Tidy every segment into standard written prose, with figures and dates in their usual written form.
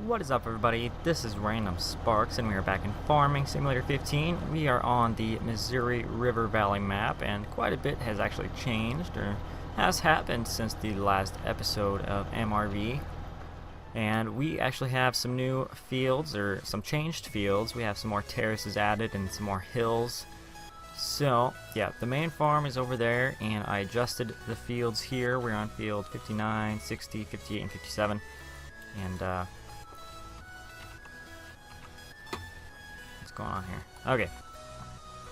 What is up, everybody? This is Random Sparks, and we are back in Farming Simulator 15. We are on the Missouri River Valley map, and quite a bit has actually changed, or has happened since the last episode of MRV. And we actually have some new fields, or some changed fields. We have some more terraces added and some more hills. So, yeah, the main farm is over there, and I adjusted the fields here. We're on field 59, 60, 58, and 57. And, going on here? Okay.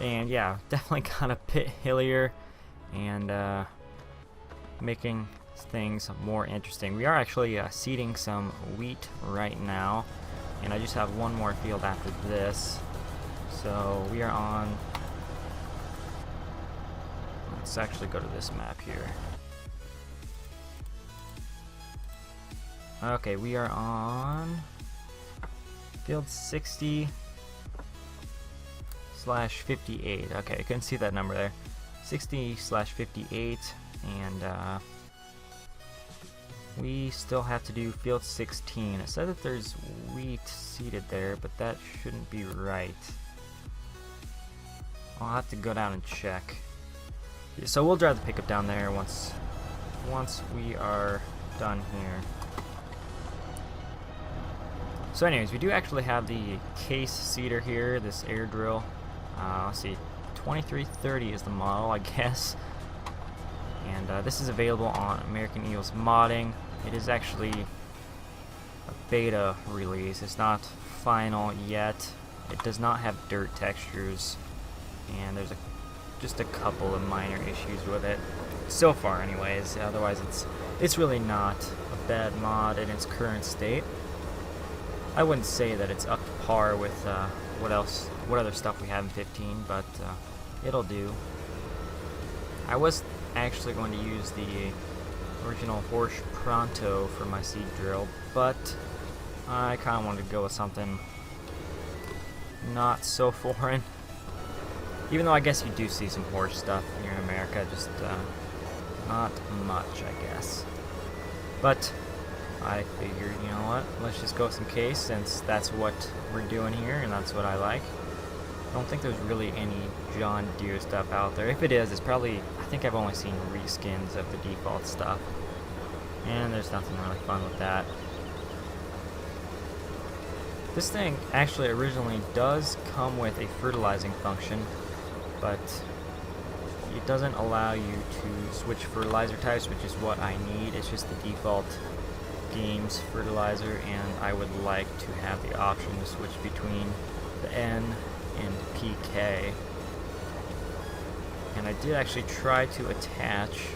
And yeah, definitely got a bit hillier and making things more interesting. We are actually seeding some wheat right now, and I just have one more field after this. So we are on, let's actually go to this map here. Okay, we are on field 60 /58. Okay, I couldn't see that number there. 60/58, and we still have to do field 16. It said that there's wheat seeded there, but that shouldn't be right. I'll have to go down and check. So we'll drive the pickup down there once we are done here. So anyways, we do actually have the case seeder here, this air drill. Let's see, 2330 is the model, I guess. And this is available on American Eagles Modding. It is actually a beta release. It's not final yet. It does not have dirt textures, and there's just a couple of minor issues with it so far, anyways. Otherwise, it's really not a bad mod in its current state. I wouldn't say that it's up to par with what other stuff we have in 15, but it'll do. I was actually going to use the original Horsch Pronto for my seed drill, but I kind of wanted to go with something not so foreign. Even though I guess you do see some Horsch stuff here in America, just not much, I guess. But I figured, you know what, let's just go with some case, since that's what we're doing here, and that's what I like. I don't think there's really any John Deere stuff out there. If it is, it's probably, I think I've only seen reskins of the default stuff. And there's nothing really fun with that. This thing actually originally does come with a fertilizing function, but it doesn't allow you to switch fertilizer types, which is what I need. It's just the default game's fertilizer, and I would like to have the option to switch between the N and PK. And I did actually try to attach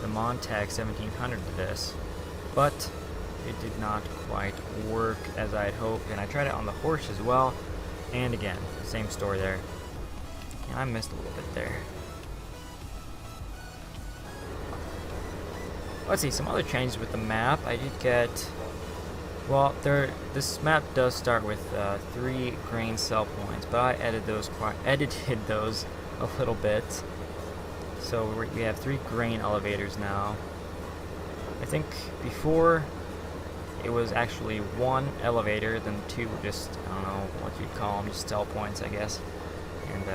the Montag 1700 to this, but it did not quite work as I had hoped. And I tried it on the Horsch as well, and again, same story there. And I missed a little bit there. Let's see, some other changes with the map. I did get, well, this map does start with 3 grain cell points, but I edited those a little bit. So we have 3 grain elevators now. I think before it was actually 1 elevator, then 2 were just, I don't know what you'd call them, just cell points, I guess. And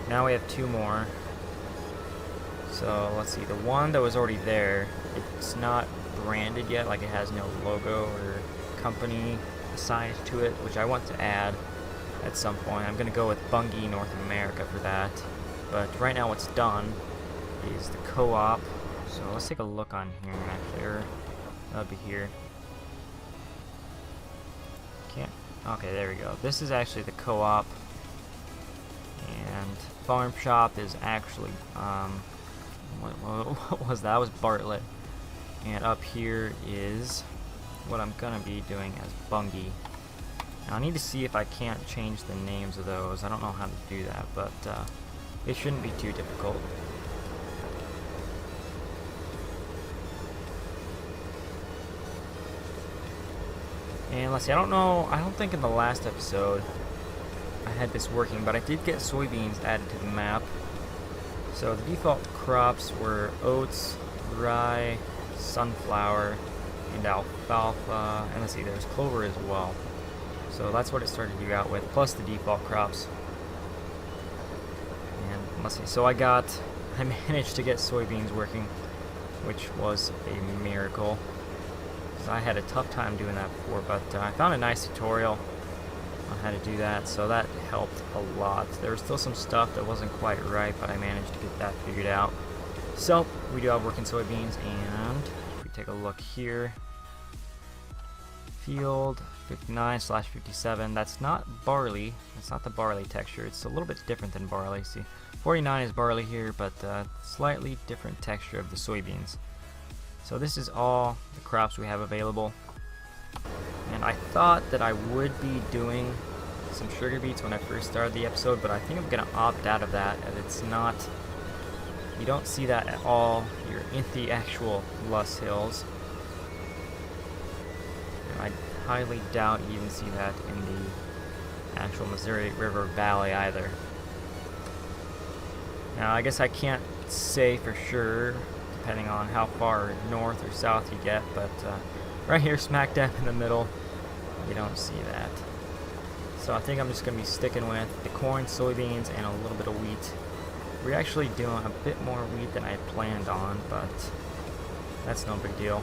now we have 2 more. So let's see, the one that was already there, it's not branded yet, like it has no logo or company assigned to it, which I want to add at some point. I'm going to go with Bungie North America for that. But right now what's done is the co-op. So let's take a look on here actually, or that'll be here. Can't, okay, there we go. This is actually the co-op, and farm shop is actually, what was that? That was Bartlett. And up here is what I'm gonna be doing as Bungie. Now I need to see if I can't change the names of those. I don't know how to do that, but it shouldn't be too difficult. And let's see, I don't think in the last episode I had this working, but I did get soybeans added to the map. So the default crops were oats, rye, sunflower, and alfalfa, and let's see, there's clover as well. So that's what it started you out with, plus the default crops. And let's see, so I managed to get soybeans working, which was a miracle. I had a tough time doing that before, but I found a nice tutorial on how to do that, so that helped a lot. There was still some stuff that wasn't quite right, but I managed to get that figured out. So we do have working soybeans, and if we take a look here, field 59/57, that's not barley, it's not the barley texture, it's a little bit different than barley. See, 49 is barley here, but slightly different texture of the soybeans. So this is all the crops we have available. And I thought that I would be doing some sugar beets when I first started the episode, but I think I'm gonna opt out of that, as it's not, you don't see that at all here in the actual Luss Hills. And I highly doubt you even see that in the actual Missouri River Valley either. Now I guess I can't say for sure, depending on how far north or south you get, but right here smack dab in the middle, you don't see that. So I think I'm just going to be sticking with the corn, soybeans, and a little bit of wheat. We're actually doing a bit more wheat than I had planned on, but that's no big deal.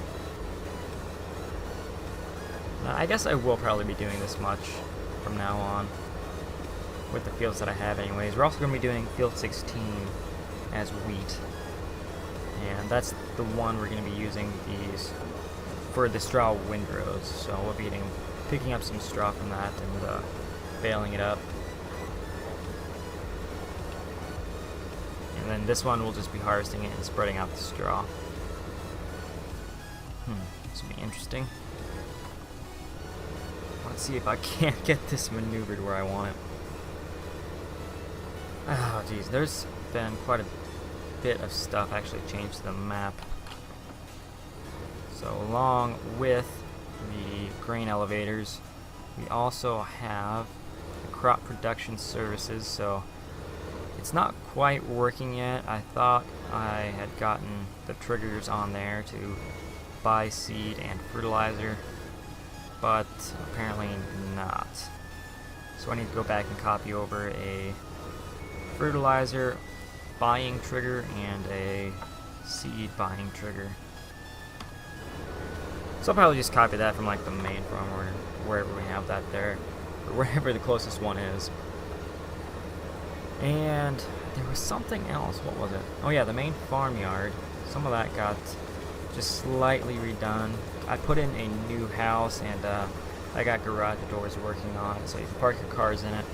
Now, I guess I will probably be doing this much from now on with the fields that I have anyways. We're also going to be doing field 16 as wheat. And that's the one we're going to be using these for the straw windrows. So we'll be picking up some straw from that and baling it up. And then this one we'll just be harvesting it and spreading out the straw. This will be interesting. Let's see if I can't get this maneuvered where I want it. Oh geez, there's been quite a bit of stuff actually changed to the map. So along with the grain elevators, we also have the crop production services. So it's not quite working yet. I thought I had gotten the triggers on there to buy seed and fertilizer, but apparently not. So I need to go back and copy over a fertilizer buying trigger and a seed buying trigger. So I'll probably just copy that from like the main farm or wherever we have that there, or wherever the closest one is. And there was something else. What was it? Oh yeah, the main farmyard. Some of that got just slightly redone. I put in a new house, and I got garage doors working on it, so you can park your cars in it.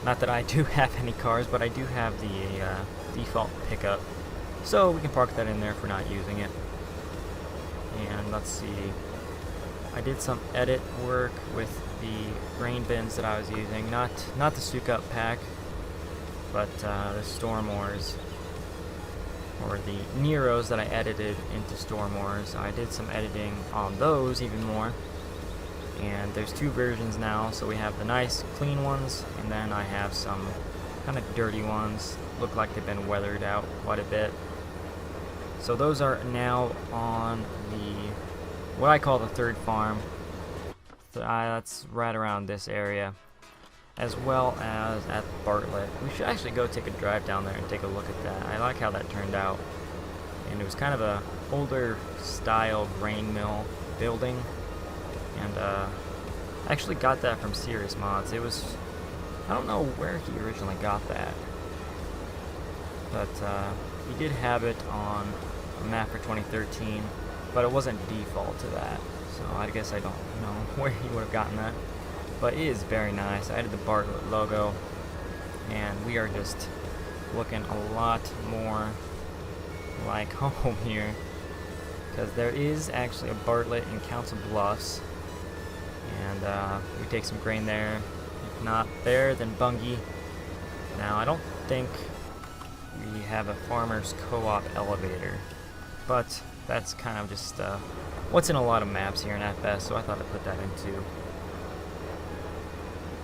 Not that I do have any cars, but I do have the default pickup, so we can park that in there if we're not using it. And let's see, I did some edit work with the grain bins that I was using, not the soak up pack, but the storm ores, or the Neros that I edited into storm ores. I did some editing on those even more. And there's two versions now, so we have the nice clean ones, and then I have some kind of dirty ones, look like they've been weathered out quite a bit. So those are now on what I call the third farm. That's right around this area, as well as at Bartlett. We should actually go take a drive down there and take a look at that. I like how that turned out, and it was kind of a older style grain mill building. And I actually got that from Serious Mods. It was, I don't know where he originally got that, but he did have it on a map for 2013, but it wasn't default to that, so I guess I don't know where he would have gotten that. But it is very nice. I added the Bartlett logo, and we are just looking a lot more like home here, because there is actually a Bartlett in Council Bluffs. And we take some grain there. If not there, then Bungie. Now, I don't think we have a farmer's co-op elevator, but that's kind of just what's in a lot of maps here in FS, so I thought I'd put that in too.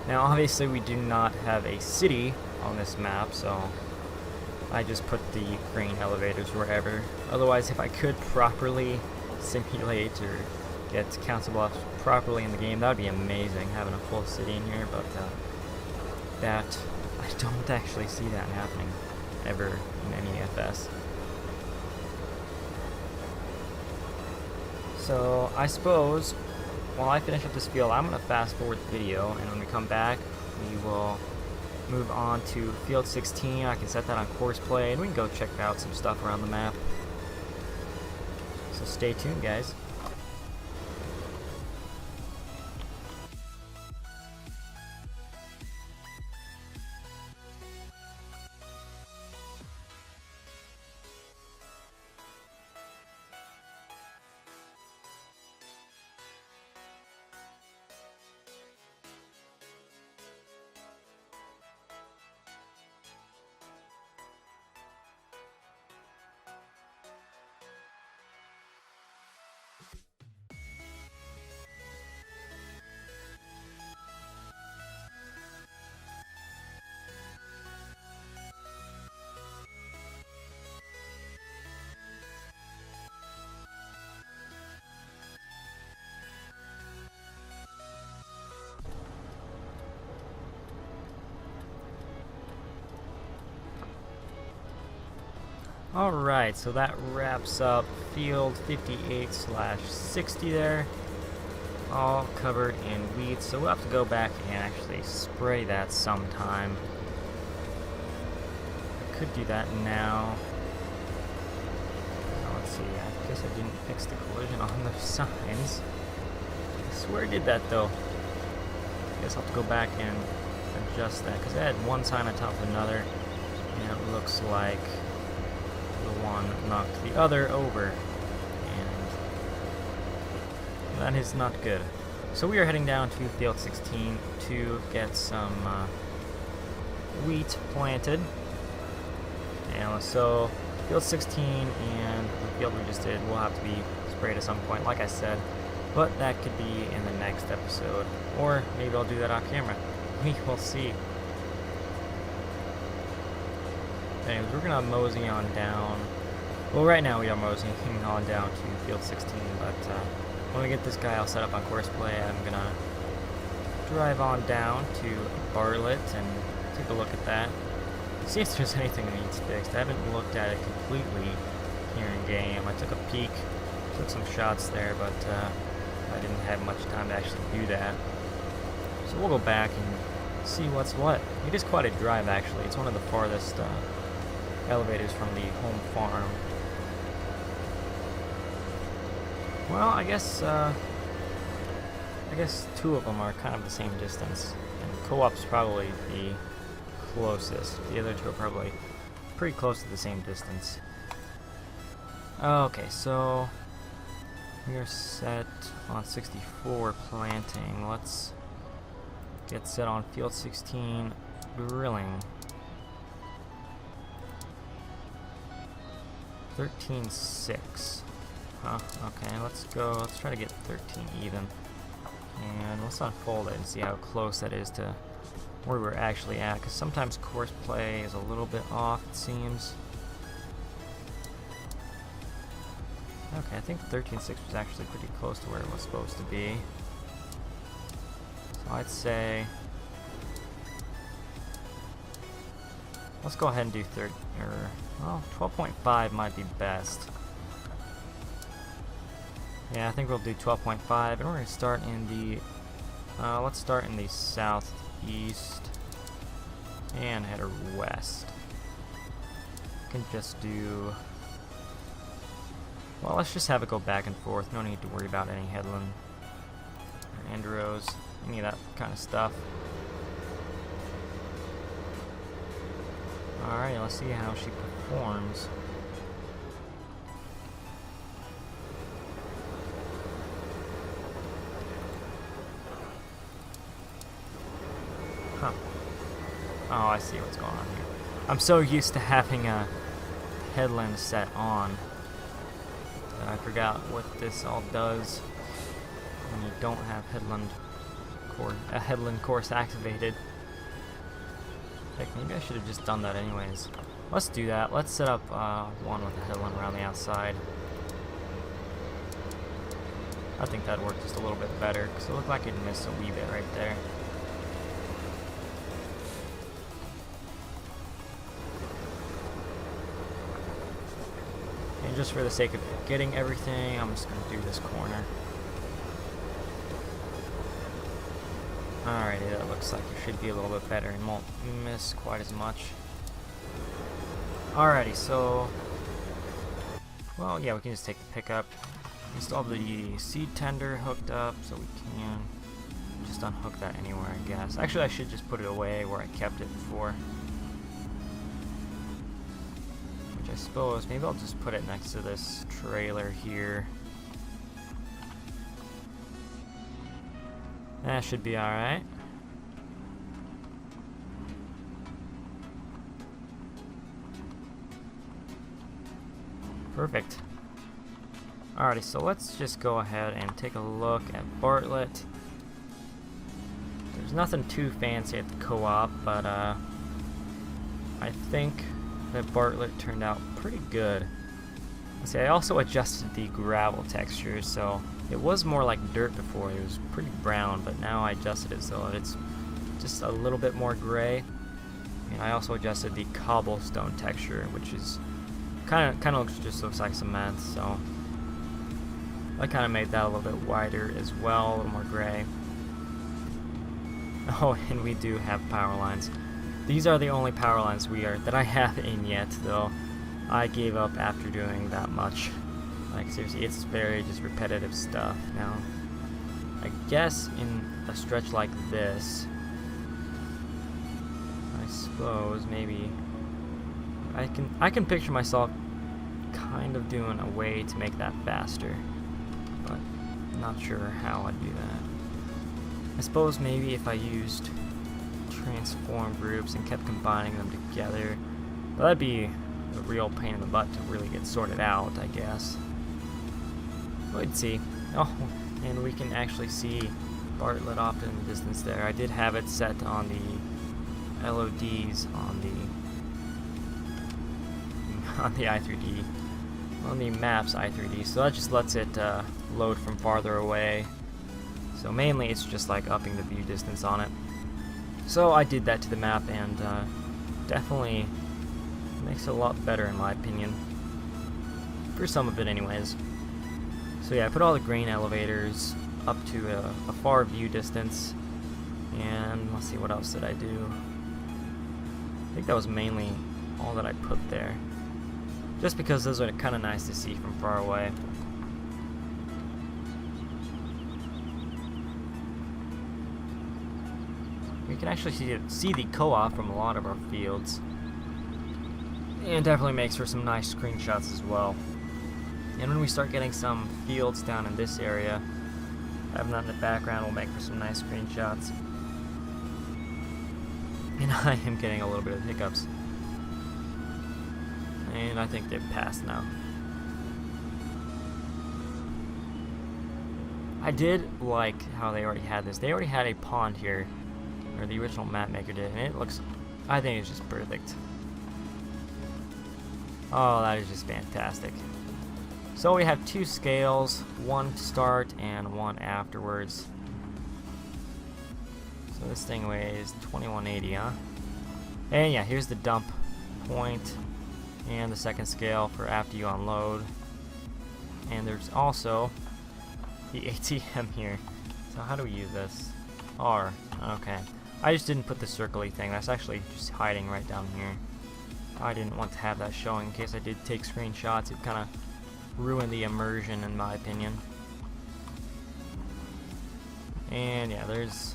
Now, obviously, we do not have a city on this map, so I just put the grain elevators wherever. Otherwise, if I could properly simulate or get council bluffs properly in the game. That would be amazing, having a full city in here, but that I don't actually see that happening ever in any FS. So I suppose while I finish up this field, I'm going to fast forward the video, and when we come back, we will move on to field 16. I can set that on course play, and we can go check out some stuff around the map. So stay tuned, guys. Alright, so that wraps up field 58/60 there. All covered in weeds, so we'll have to go back and actually spray that sometime. I could do that now. Let's see, I guess I didn't fix the collision on the signs. I swear I did that though. I guess I'll have to go back and adjust that, because I had one sign on top of another, and it looks like one knocked the other over, and that is not good. So we are heading down to field 16 to get some wheat planted. And so field 16 and the field we just did will have to be sprayed at some point, like I said, but that could be in the next episode, or maybe I'll do that off camera. We will see. Anyways, we're gonna mosey on down. Well, right now we are moseying on down to field 16, but when we get this guy all set up on course play, I'm gonna drive on down to Bartlett and take a look at that. See if there's anything that needs fixed. I haven't looked at it completely here in game. I took a peek, took some shots there, but I didn't have much time to actually do that. So we'll go back and see what's what. It is quite a drive, actually. It's one of the farthest elevators from the home farm. Well, I guess two of them are kind of the same distance, and co-op's probably the closest. The other two are probably pretty close to the same distance. Okay, so we are set on 64 planting. Let's get set on field 16 drilling. 13.6. Huh, okay, let's go, let's try to get 13 even. And let's unfold it and see how close that is to where we're actually at, because sometimes course play is a little bit off, it seems. Okay, I think 13.6 was actually pretty close to where it was supposed to be. So I'd say let's go ahead and do 12.5 might be best. Yeah, I think we'll do 12.5, and we're going to start in the, let's start in the southeast and head west. We can just do, well, let's just have it go back and forth. No need to worry about any headland or end rows, any of that kind of stuff. Alright, let's see how she performs. Huh. Oh, I see what's going on here. I'm so used to having a headland set on that I forgot what this all does when you don't have a headland course activated. Heck, maybe I should have just done that anyways. Let's do that. Let's set up one with a headland around the outside. I think that worked just a little bit better because it looked like it missed a wee bit right there. And just for the sake of getting everything, I'm just going to do this corner. Alrighty, that looks like it should be a little bit better and won't miss quite as much. Alrighty, so... well, yeah, we can just take the pickup. We still have the seed tender hooked up, so we can just unhook that anywhere, I guess. Actually, I should just put it away where I kept it before. Which I suppose, maybe I'll just put it next to this trailer here. That should be alright. Perfect. Alrighty, so let's just go ahead and take a look at Bartlett. There's nothing too fancy at the co-op, but I think that Bartlett turned out pretty good. Let's see, I also adjusted the gravel texture, so it was more like dirt before. It was pretty brown, but now I adjusted it so it's just a little bit more gray. And I also adjusted the cobblestone texture, which is kind of looks like cement, so I kind of made that a little bit wider as well, a little more gray. Oh, and we do have power lines. These are the only power lines that I have in yet, though. I gave up after doing that much. Like, seriously, it's very just repetitive stuff. Now, I guess in a stretch like this, I suppose maybe I can picture myself kind of doing a way to make that faster, but not sure how I'd do that. I suppose maybe if I used transform groups and kept combining them together, but that'd be a real pain in the butt to really get sorted out, I guess. We'd see. Oh, and we can actually see Bartlett off in the distance there. I did have it set on the LODs on the i3D, on the map's i3D, so that just lets it load from farther away. So mainly it's just like upping the view distance on it. So I did that to the map, and definitely makes it a lot better in my opinion, for some of it anyways. So yeah, I put all the grain elevators up to a far view distance, and let's see, what else did I do? I think that was mainly all that I put there, just because those are kind of nice to see from far away. We can actually see the co-op from a lot of our fields, and definitely makes for some nice screenshots as well. And when we start getting some fields down in this area, having that in the background will make for some nice screenshots. And I am getting a little bit of hiccups. And I think they've passed now. I did like how they already had this. They already had a pond here, or the original map maker did, and it looks, I think it's just perfect. Oh, that is just fantastic. So we have two scales, one to start and one afterwards. So this thing weighs 2180, huh? And yeah, here's the dump point and the second scale for after you unload. And there's also the ATM here. So how do we use this? R. Okay. I just didn't put the circly thing. That's actually just hiding right down here. I didn't want to have that showing in case I did take screenshots. It kind of ruined the immersion in my opinion. And yeah, there's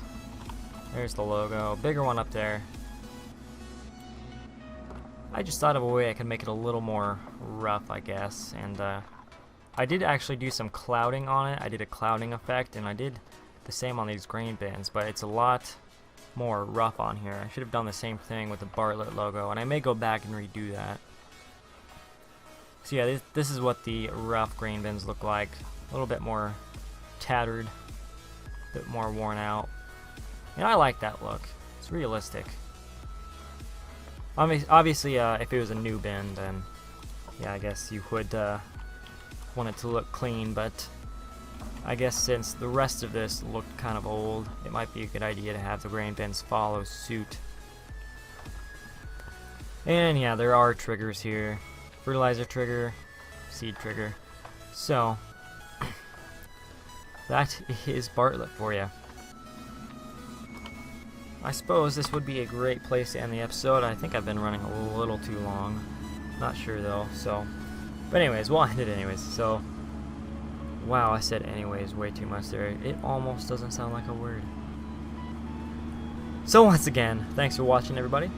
the logo. Bigger one up there. I just thought of a way I could make it a little more rough, I guess. And I did actually do some clouding on it. I did a clouding effect, and I did the same on these grain bins, but it's a lot more rough on here. I should have done the same thing with the Bartlett logo, and I may go back and redo that. So yeah, this is what the rough grain bins look like. A little bit more tattered, a bit more worn out. And I like that look. It's realistic. Obviously, if it was a new bin, then yeah, I guess you would want it to look clean, but I guess since the rest of this looked kind of old, it might be a good idea to have the grain bins follow suit. And yeah, there are triggers here. Fertilizer trigger, seed trigger. So, that is Bartlett for you. I suppose this would be a great place to end the episode. I think I've been running a little too long. Not sure though, so. But anyways, we'll end it anyways. So, wow, I said anyways way too much there. It almost doesn't sound like a word. So once again, thanks for watching everybody.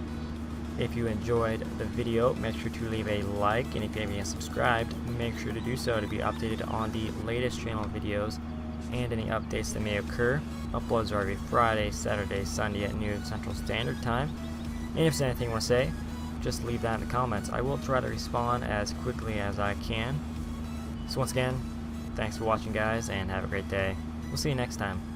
If you enjoyed the video, make sure to leave a like, and if you haven't subscribed, make sure to do so to be updated on the latest channel videos and any updates that may occur. Uploads are every Friday, Saturday, Sunday at noon Central Standard Time. And if there's anything you want to say, just leave that in the comments. I will try to respond as quickly as I can. So once again, thanks for watching guys, and have a great day. We'll see you next time.